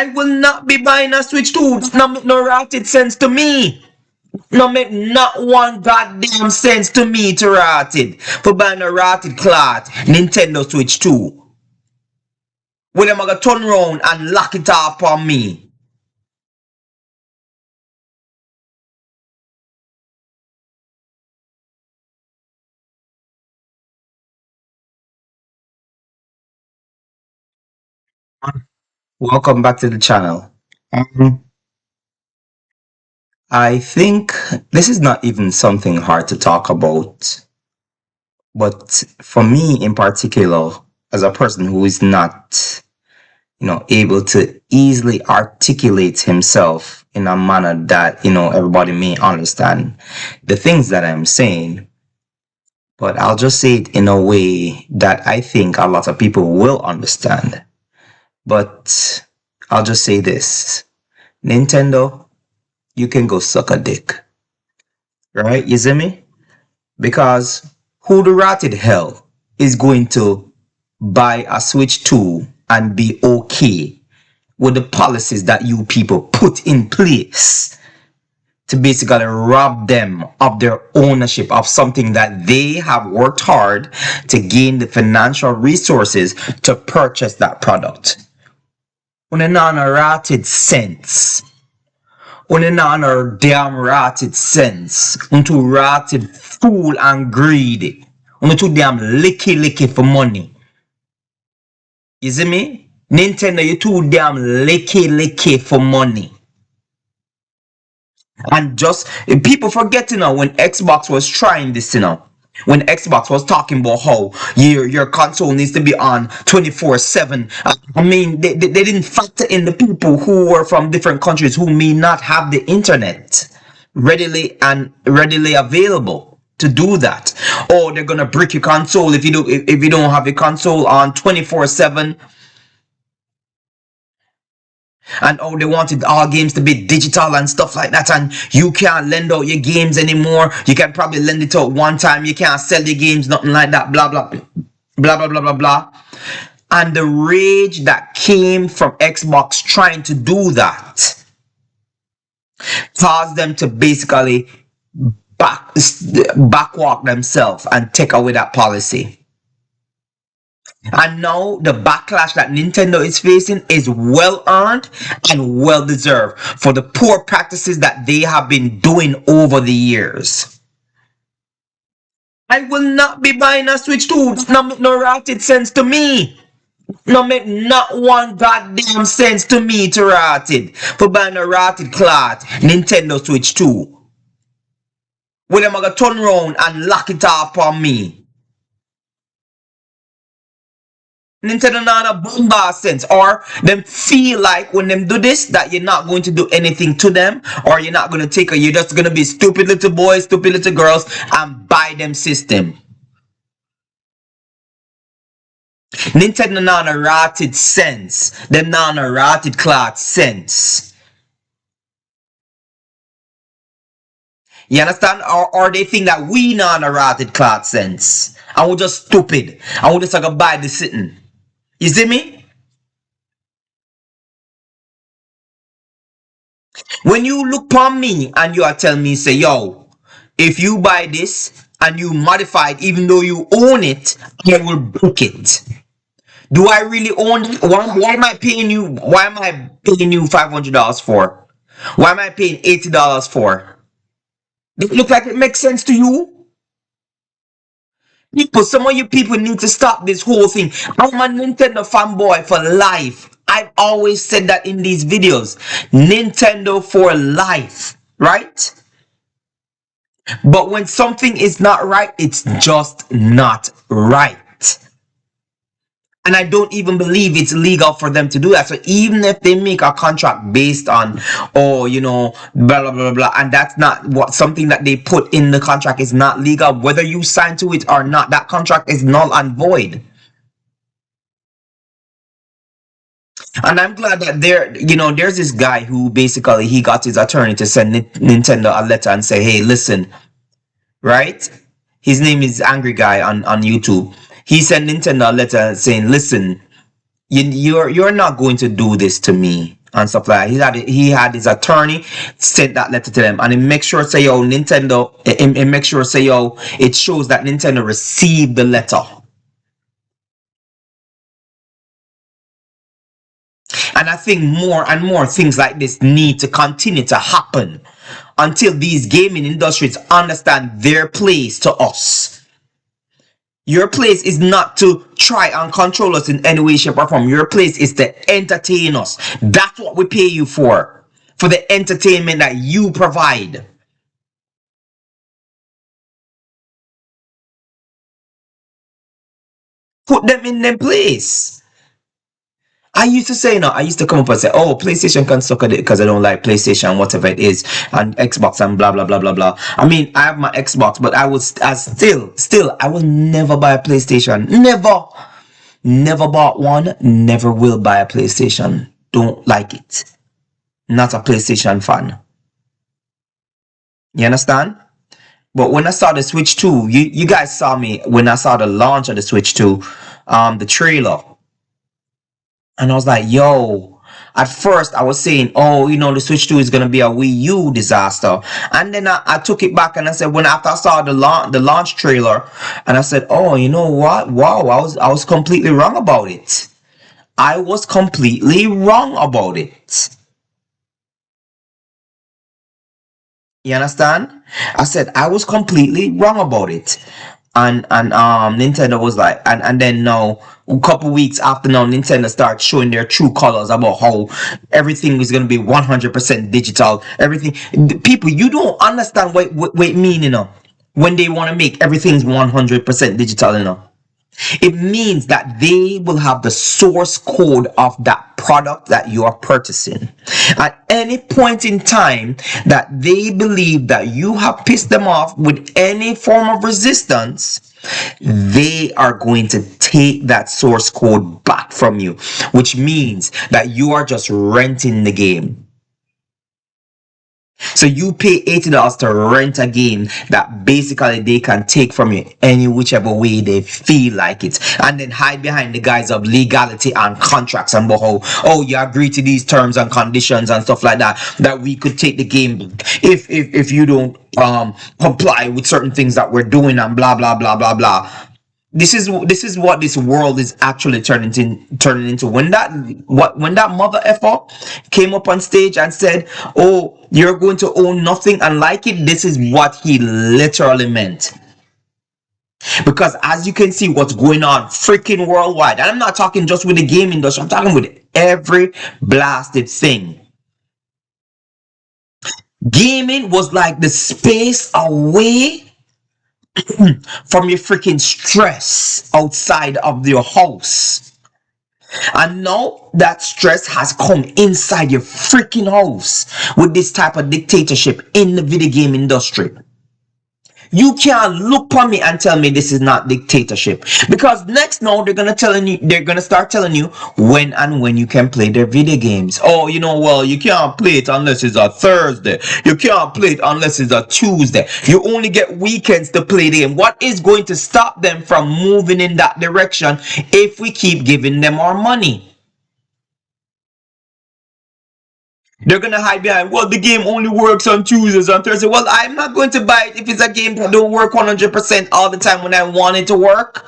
I will not be buying a Switch 2. It's not make no rotted sense to me. No make not one goddamn sense to me to rotted. For buying a rotted cloth Nintendo Switch 2. When them gonna turn around and lock it off on me. Welcome back to the channel. Um, I think this is not even something hard to talk about, but for me in particular, as a person who is not, able to easily articulate himself in a manner that, everybody may understand the things that I'm saying, but I'll just say it in a way that I think a lot of people will understand. But I'll just say this. Nintendo, you can go suck a dick. Right? You see me? Because who the ratted hell is going to buy a Switch 2 and be okay with the policies that you people put in place to basically rob them of their ownership of something that they have worked hard to gain the financial resources to purchase that product? On a non-ratted sense. On a non-damn ratted sense. On too ratted fool and greedy. On too damn licky for money. You see me? Nintendo, you too damn licky for money. And just people forget, when Xbox was trying this, when Xbox was talking about how your console needs to be on 24/7. I mean, they didn't factor in the people who were from different countries who may not have the internet readily available to do that. Or they're gonna break your console if you don't have your console on 24/7. And they wanted all games to be digital and stuff like that, and you can't lend out your games anymore. You can probably lend it out one time, you can't sell your games, nothing like that, blah blah blah blah blah blah blah. And the rage that came from Xbox trying to do that caused them to basically backwalk themselves and take away that policy. And now the backlash that Nintendo is facing is well earned and well deserved for the poor practices that they have been doing over the years. I will not be buying a Switch 2. It's not make no rotted sense to me. No make not one goddamn sense to me to rotted. For buying a rotted cloth Nintendo Switch 2. When them gonna turn around and lock it off on me. Nintendo not a bomba sense, or them feel like when them do this that you're not going to do anything to them, or you're not going to take you're just going to be stupid little boys, stupid little girls and buy them system. Nintendo not a rotted sense, them not a rotted cloth sense. You understand? Or they think that we not a rotted cloth sense and we're just stupid and we're just like a buy the sitting. You see me? When you look upon me and you are telling me, say, yo, if you buy this and you modify it, even though you own it, I will book it. Do I really own it? Why am I paying you? Why am I paying you $500 for? Why am I paying $80 for? Does it look like it makes sense to you? People, some of you people need to stop this whole thing. I'm a Nintendo fanboy for life. I've always said that in these videos. Nintendo for life, right? But when something is not right, it's just not right. And I don't even believe it's legal for them to do that. So even if they make a contract based on, blah, blah, blah, blah, and that's not something that they put in the contract is not legal, whether you sign to it or not, that contract is null and void. And I'm glad that there's this guy who basically he got his attorney to send Nintendo a letter and say, hey, listen, right? His name is Angry Guy on YouTube. He sent Nintendo a letter saying, listen, you're not going to do this to me. and stuff like that. He had his attorney sent that letter to them, and he make sure say yo Nintendo. He make sure say yo it shows that Nintendo received the letter. And I think more and more things like this need to continue to happen until these gaming industries understand their place to us. Your place is not to try and control us in any way, shape, or form. Your place is to entertain us. That's what we pay you for the entertainment that you provide. Put them in their place. I used to say, I used to come up and say, oh, PlayStation can suck at it because I don't like PlayStation, whatever it is, and Xbox and blah, blah, blah, blah, blah. I mean, I have my Xbox, but I will never buy a PlayStation. Never. Never bought one, never will buy a PlayStation. Don't like it. Not a PlayStation fan. You understand? But when I saw the Switch 2, you guys saw me when I saw the launch of the Switch 2, the trailer. And I was like, yo, at first I was saying, oh, the Switch 2 is gonna be a Wii U disaster. And then I took it back and I said, when after I saw the launch trailer, and I said, oh, you know what? Wow, I was completely wrong about it. I was completely wrong about it. You understand? I said I was completely wrong about it. And Nintendo was like, and then now a couple weeks after, now Nintendo starts showing their true colors about how everything is gonna be 100% digital. Everything, people, you don't understand what it mean, when they want to make everything's 100% digital, it means that they will have the source code of that product that you are purchasing. At any point in time that they believe that you have pissed them off with any form of resistance, they are going to take that source code back from you, which means that you are just renting the game. So you pay $80 to rent a game that basically they can take from you any whichever way they feel like it, and then hide behind the guise of legality and contracts and oh you agree to these terms and conditions and stuff like that we could take the game if you don't comply with certain things that we're doing and blah blah blah blah blah. This is what this world is actually turning into. When that mother effer came up on stage and said, "Oh, you're going to own nothing and like it," this is what he literally meant. Because as you can see, what's going on freaking worldwide, and I'm not talking just with the game industry. I'm talking with every blasted thing. Gaming was like the space away from your freaking stress outside of your house. And now that stress has come inside your freaking house with this type of dictatorship in the video game industry. You can't look on me and tell me this is not dictatorship, because next now they're gonna start telling you when you can play their video games. Oh, well, you can't play it unless it's a Thursday. You can't play it unless it's a Tuesday. You only get weekends to play the game. What is going to stop them from moving in that direction if we keep giving them our money? They're gonna hide behind, well, the game only works on Tuesdays and Thursdays. Well, I'm not going to buy it if it's a game that don't work 100% all the time when I want it to work.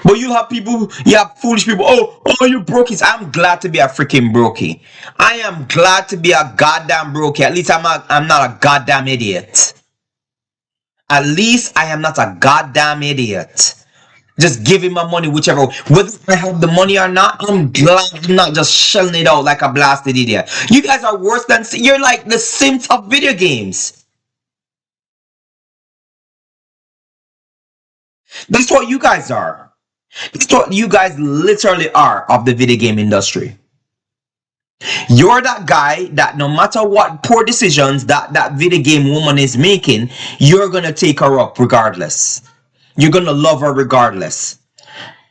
But you have foolish people. Oh, you brokies. I'm glad to be a freaking brokey. I am glad to be a goddamn brokey. At least I'm not a goddamn idiot. At least I am not a goddamn idiot. Just giving my money whichever, whether I have the money or not. I'm glad I'm not just shelling it out like a blasted idiot. You guys are worse than, you're like the Sims of video games. That's what you guys are. That's what you guys literally are of the video game industry. You're that guy that no matter what poor decisions that video game woman is making, you're gonna take her up regardless. You're gonna love her regardless.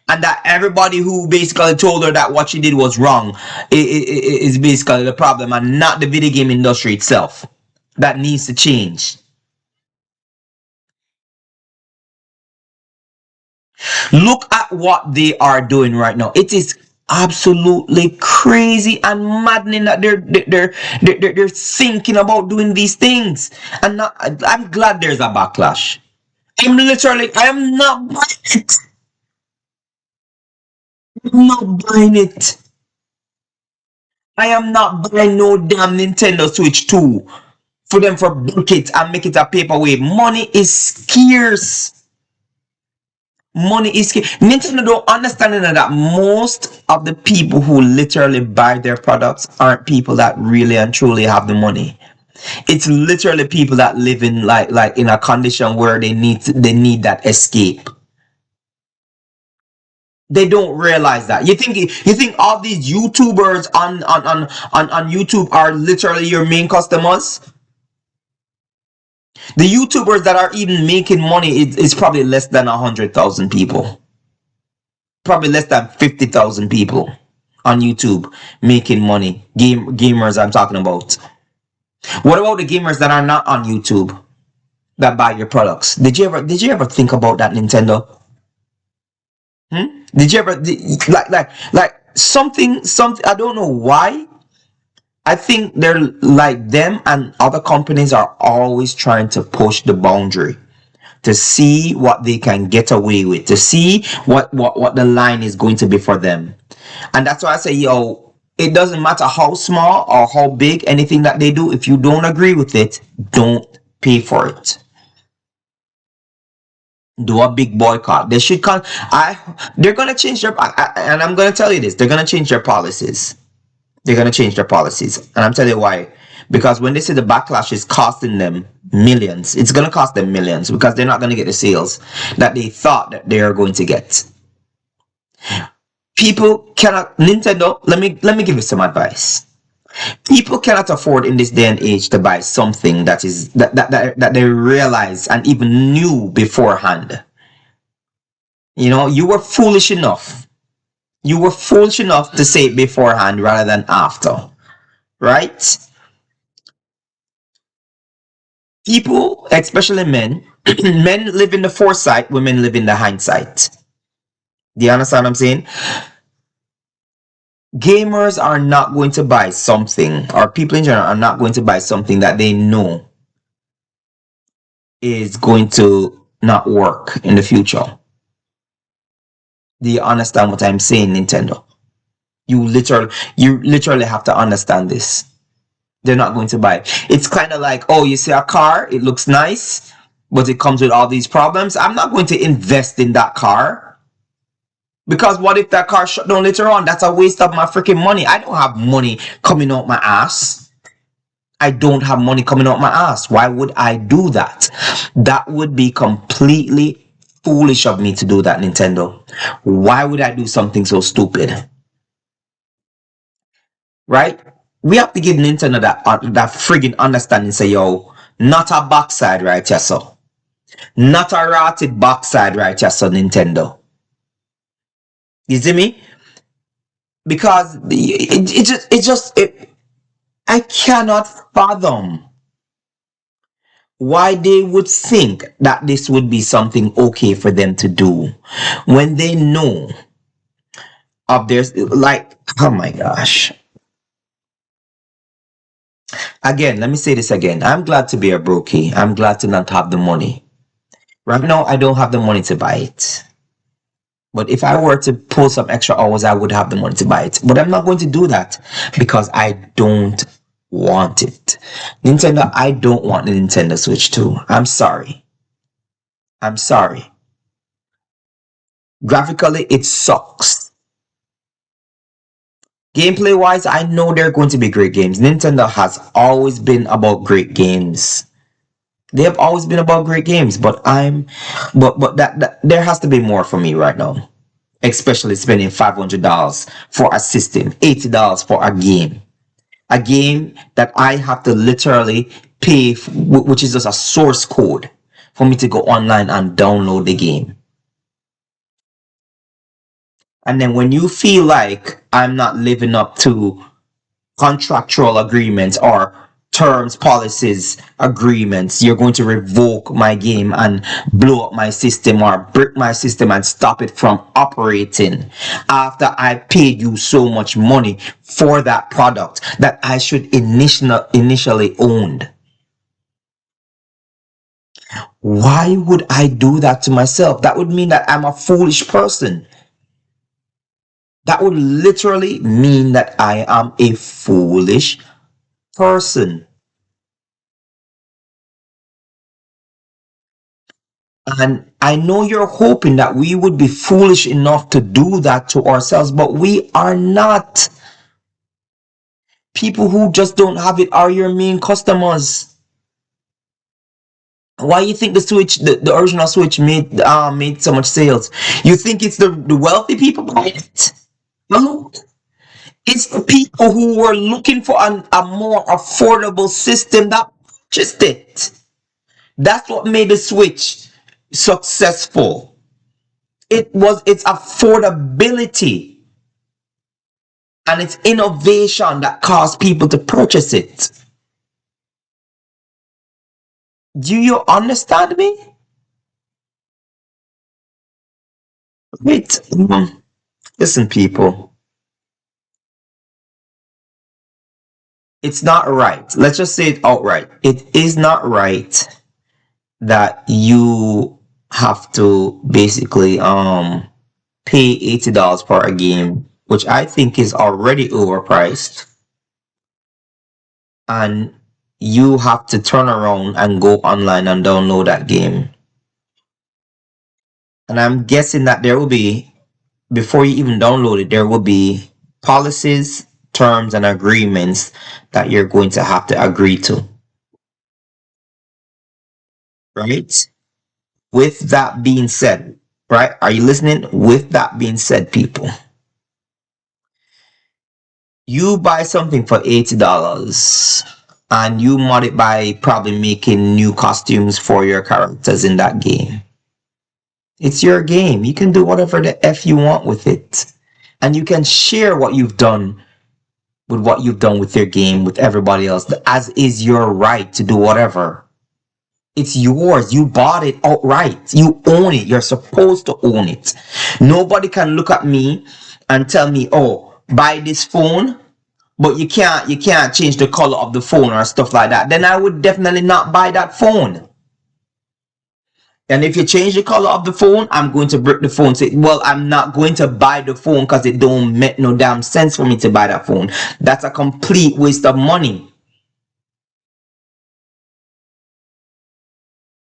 And that everybody who basically told her that what she did was wrong is basically the problem, and not the video game industry itself. That needs to change. Look at what they are doing right now. It is absolutely crazy and maddening that they're thinking about doing these things. And not, I'm glad there's a backlash. I am not buying it. I'm not buying it. I am not buying no damn Nintendo Switch 2 for them for book it and make it a paperweight. Money is scarce. Money is scarce. Nintendo don't understand that most of the people who literally buy their products aren't people that really and truly have the money. It's literally people that live in like in a condition where they need that escape. They don't realize that. You think all these YouTubers on YouTube are literally your main customers? The YouTubers that are even making money is probably less than 100,000 people. Probably less than 50,000 people on YouTube making money. Gamers I'm talking about. What about the gamers that are not on YouTube that buy your products? Did you ever think about that, Nintendo? Did you ever like something I don't know why. I think they're like them and other companies are always trying to push the boundary to see what they can get away with, to see what the line is going to be for them. And that's why I say, yo, it doesn't matter how small or how big anything that they do, if you don't agree with it, don't pay for it. Do a big boycott. They should come. They're gonna change and I'm gonna tell you this. They're gonna change their policies. They're gonna change their policies, and I'm telling you why. Because when they say the backlash is costing them millions, it's gonna cost them millions because they're not gonna get the sales that they thought that they are going to get. People cannot. Nintendo. Let me give you some advice. People cannot afford in this day and age to buy something that they realize and even knew beforehand. You were foolish enough. You were foolish enough to say it beforehand rather than after, right? People, especially men, men live in the foresight, women live in the hindsight. Do you understand what I'm saying? Gamers are not going to buy something, or people in general are not going to buy something that they know is going to not work in the future. Do you understand what I'm saying, Nintendo? You literally have to understand this. They're not going to buy. It's kind of like, oh, you see a car, it looks nice, but it comes with all these problems. I'm not going to invest in that car because what if that car shut down later on? That's a waste of my freaking money. I don't have money coming out my ass. I don't have money coming out my ass. Why would I do that? That would be completely foolish of me to do that, Nintendo. Why would I do something so stupid? Right? We have to give Nintendo that friggin' understanding. Say, yo, not a backside right here, so. Not a rotted backside right here, so, Nintendo. You see me? Because I cannot fathom why they would think that this would be something okay for them to do when they know of their, like, oh my gosh. Again, let me say this again. I'm glad to be a brokey. I'm glad to not have the money. Right now, I don't have the money to buy it. But if I were to pull some extra hours, I would have the money to buy it. But I'm not going to do that because I don't want it. Nintendo, I don't want the Nintendo Switch 2. I'm sorry. I'm sorry. Graphically, it sucks. Gameplay wise, I know they're going to be great games. Nintendo has always been about great games. They have always been about great games, but that there has to be more for me right now. Especially spending $500 for a system, $80 for a game that I have to literally pay, which is just a source code for me to go online and download the game. And then when you feel like I'm not living up to contractual agreements or terms, policies, agreements. You're going to revoke my game and blow up my system or break my system and stop it from operating after I paid you so much money for that product that I should initially owned. Why would I do that to myself? That would mean that I'm a foolish person. That would literally mean that I am a foolish person. And I know you're hoping that we would be foolish enough to do that to ourselves, but we are not. People who just don't have it are your main customers. Why you think the Switch, the original Switch made so much sales? You think it's the wealthy people buying it? No, it's the people who were looking for a more affordable system that purchased it. That's what made the Switch successful. It was its affordability and its innovation that caused people to purchase it. Do you understand me? Wait, listen, people. It's not right. Let's just say it outright. It is not right that you have to basically pay $80 for a game, which I think is already overpriced, and you have to turn around and go online and download that game. And I'm guessing that there will be, before you even download it, there will be policies, terms, and agreements that you're going to have to agree to, right? With that being said, right? Are you listening? With that being said, people, you buy something for $80 and you mod it by probably making new costumes for your characters in that game. It's your game. You can do whatever the F you want with it. And you can share what you've done with what you've done with your game with everybody else, as is your right to do whatever. It's yours. You bought it outright. You own it. You're supposed to own it. Nobody can look at me and tell me, oh, buy this phone, but you can't change the color of the phone or stuff like that. Then I would definitely not buy that phone. And if you change the color of the phone, I'm going to break the phone. Say, well, I'm not going to buy the phone because it don't make no damn sense for me to buy that phone. That's a complete waste of money.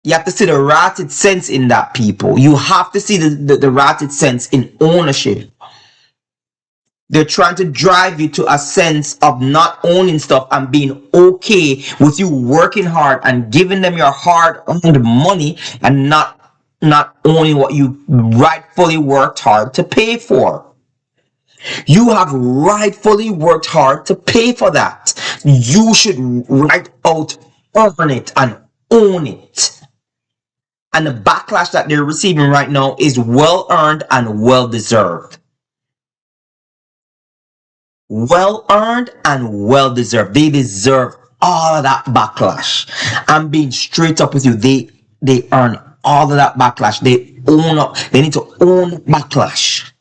You have to see the rotted sense in that, people. You have to see the rotted sense in ownership. They're trying to drive you to a sense of not owning stuff and being okay with you working hard and giving them your hard-earned money and not owning what you rightfully worked hard to pay for. You have rightfully worked hard to pay for that. You should right out earn it and own it. And the backlash that they're receiving right now is well earned and well deserved. Well earned and well deserved. They deserve all of that backlash. I'm being straight up with you. They earn all of that backlash. They own up. They need to own backlash.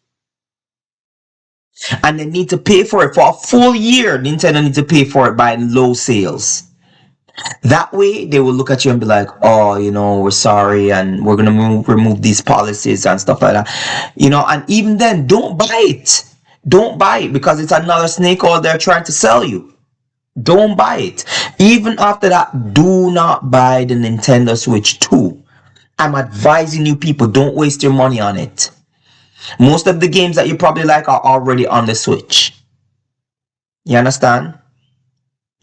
And they need to pay for it for a full year. Nintendo needs to pay for it by low sales. That way, they will look at you and be like, oh, we're sorry, and we're going to remove these policies and stuff like that. And even then, don't buy it. Don't buy it because it's another snake oil they're trying to sell you. Don't buy it. Even after that, do not buy the Nintendo Switch 2. I'm advising you people, don't waste your money on it. Most of the games that you probably like are already on the Switch. You understand?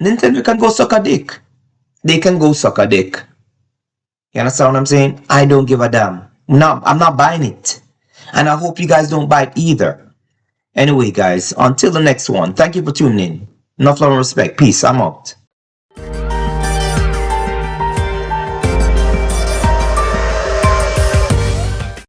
Nintendo can go suck a dick. They can go suck a dick. You understand what I'm saying? I don't give a damn. No, I'm not buying it. And I hope you guys don't buy it either. Anyway, guys, until the next one, thank you for tuning in. Enough love and respect. Peace. I'm out.